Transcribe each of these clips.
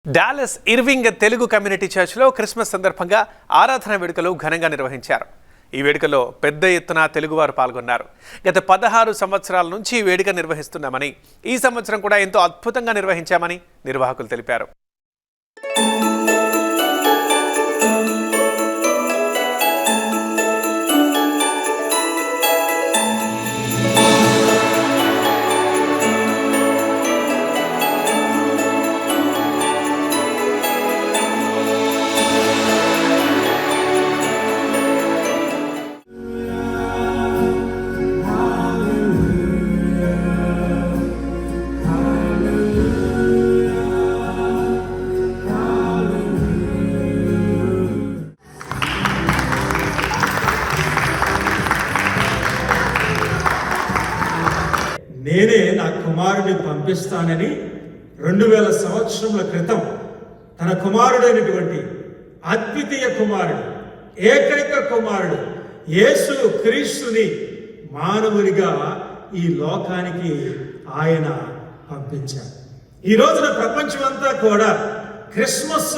Dallas Irving Telugu community చర్చ్లో Christmas సందర్భంగా ఆరాధన వేడుకలు ఘనంగా నిర్వహించారు. ఈ వేడుకలో పెద్ద ఎత్తున తెలుగువారు పాల్గొన్నారు. గత 16 సంవత్సరాల నుంచి ఈ వేడుక నిర్వహిస్తున్నామని, ఈ సంవత్సరం కూడా ఎంతో అద్భుతంగా నిర్వహించామని నిర్వాహకులు తెలిపారు. నేనే నా కుమారుడిని పంపిస్తానని 2000 సంవత్సరముల క్రితం తన కుమారుడైనటువంటి అద్వితీయ కుమారుడు, ఏకైక కుమారుడు యేసు క్రీస్తుని మానవునిగా ఈ లోకానికి ఆయన పంపించారు. ఈ రోజున ప్రపంచమంతా కూడా క్రిస్మస్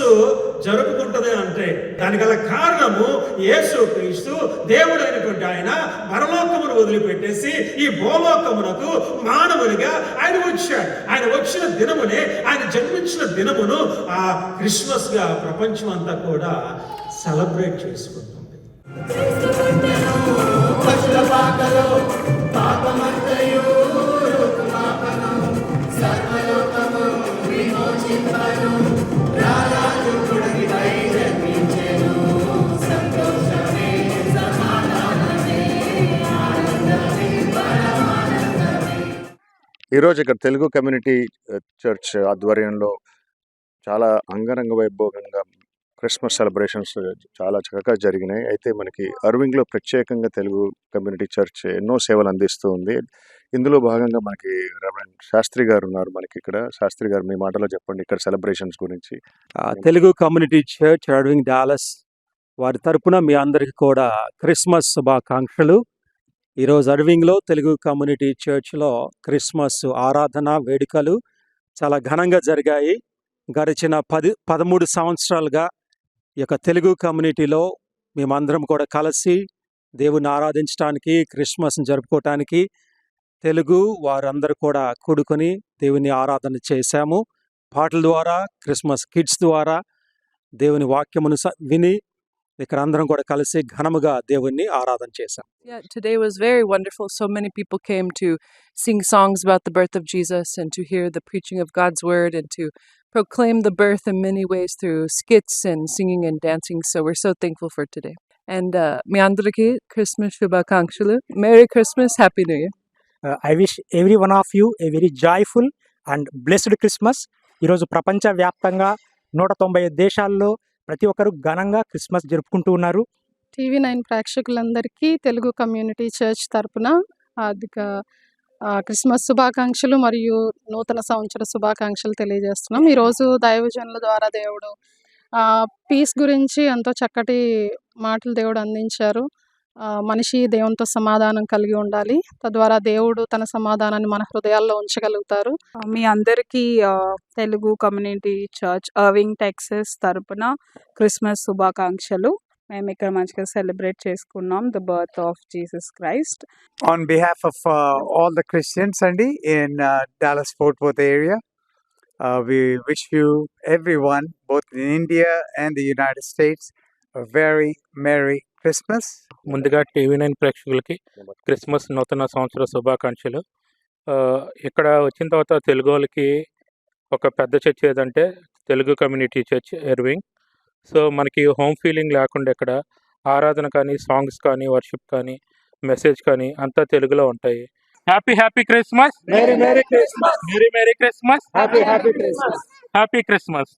జరుపుకుంటుంది అంటే దానికి గల కారణము యేసు క్రీస్తు దేవుడైనటువంటి ఆయన పరలోకమును వదిలిపెట్టేసి ఈ భూలోకమునకు మానవునిగా ఆయన వచ్చాడు. ఆయన వచ్చిన దినమునే, ఆయన జన్మించిన దినమును ఆ క్రిస్మస్ గా ప్రపంచం అంతా కూడా సెలబ్రేట్ చేసుకుంటుంది. ఈరోజు ఇక్కడ తెలుగు కమ్యూనిటీ చర్చ్ ఆధ్వర్యంలో చాలా అంగరంగ వైభవంగా క్రిస్మస్ సెలబ్రేషన్స్ చాలా చక్కగా జరిగినాయి. అయితే మనకి అర్వింగ్లో ప్రత్యేకంగా తెలుగు కమ్యూనిటీ చర్చ్ ఎన్నో సేవలు అందిస్తూ ఉంది. ఇందులో భాగంగా మనకి రెవరెండ్ శాస్త్రి గారు ఉన్నారు. మనకి ఇక్కడ శాస్త్రి గారు, మీ మాటలో చెప్పండి ఇక్కడ సెలబ్రేషన్స్ గురించి. Telugu community church Irving Dallas వారి తరపున మీ అందరికీ కూడా క్రిస్మస్ శుభాకాంక్షలు. ఈరోజు అర్వింగ్లో తెలుగు కమ్యూనిటీ చర్చ్లో క్రిస్మస్ ఆరాధన వేడుకలు చాలా ఘనంగా జరిగాయి. గడిచిన 13 సంవత్సరాలుగా ఈ యొక్క తెలుగు కమ్యూనిటీలో మేమందరం కూడా కలిసి దేవుని ఆరాధించడానికి, క్రిస్మస్ని జరుపుకోవటానికి తెలుగు వారందరూ కూడా కూడుకొని దేవుని ఆరాధన చేశాము. పాటల ద్వారా, క్రిస్మస్ కిడ్స్ ద్వారా దేవుని వాక్యమును విని ఇక్కడ అందరం కూడా కలిసి ఘనముగా దేవుణ్ణి ఆరాధన చేశాం. Yeah, today was very wonderful. So many people came to sing songs about the birth of Jesus and to hear the preaching of God's word and to proclaim the birth in many ways through skits and singing and dancing. So we're so thankful for today. And మీ అందరికీ Christmas శుభాకాంక్షలు. Merry Christmas, Happy New Year. I wish every one of you a very joyful and blessed Christmas. ఈరోజు ప్రపంచవ్యాప్తంగా 190 దేశాల్లో ప్రతి ఒక్కరు ఘనంగా Christmas జరుపుకుంటూ ఉన్నారు. TV9 ప్రేక్షకులందరికీ తెలుగు కమ్యూనిటీ చర్చ్ తరపున హార్దిక క్రిస్మస్ శుభాకాంక్షలు మరియు నూతన సంవత్సర శుభాకాంక్షలు తెలియజేస్తున్నాం. ఈరోజు దైవజనుల ద్వారా దేవుడు పీస్ గురించి ఎంతో చక్కటి మాటలు దేవుడు అందించారు. మనిషి దేవునితో సమాధానం కలిగి ఉండాలి, తద్వారా దేవుడు తన సమాధానాన్ని మన హృదయాల్లో ఉంచగలుగుతారు. మీ అందరికీ Telugu community church Irving Texas తరపున క్రిస్మస్ శుభాకాంక్షలు. మేము ఇక్కడ మంచిగా సెలబ్రేట్ చేసుకున్నాం the birth of Jesus Christ. On behalf of all the Christians in Dallas Fort Worth area, we wish you everyone, both in India and the United States, a very Merry Christmas. ముందుగా TV9 ప్రేక్షకులకి Christmas నూతన సంవత్సర శుభాకాంక్షలు. ఇక్కడ వచ్చిన తర్వాత తెలుగు వాళ్ళకి ఒక పెద్ద చర్చ్ ఏదంటే Telugu community church Irving. So మనకి హోమ్ ఫీలింగ్ లేకుండా ఇక్కడ ఆరాధన కానీ, సాంగ్స్ కానీ, వర్షిప్ కానీ, మెసేజ్ కానీ అంతా తెలుగులో ఉంటాయి. Happy Christmas. Merry Christmas. Merry Christmas. Happy Christmas. Happy Christmas.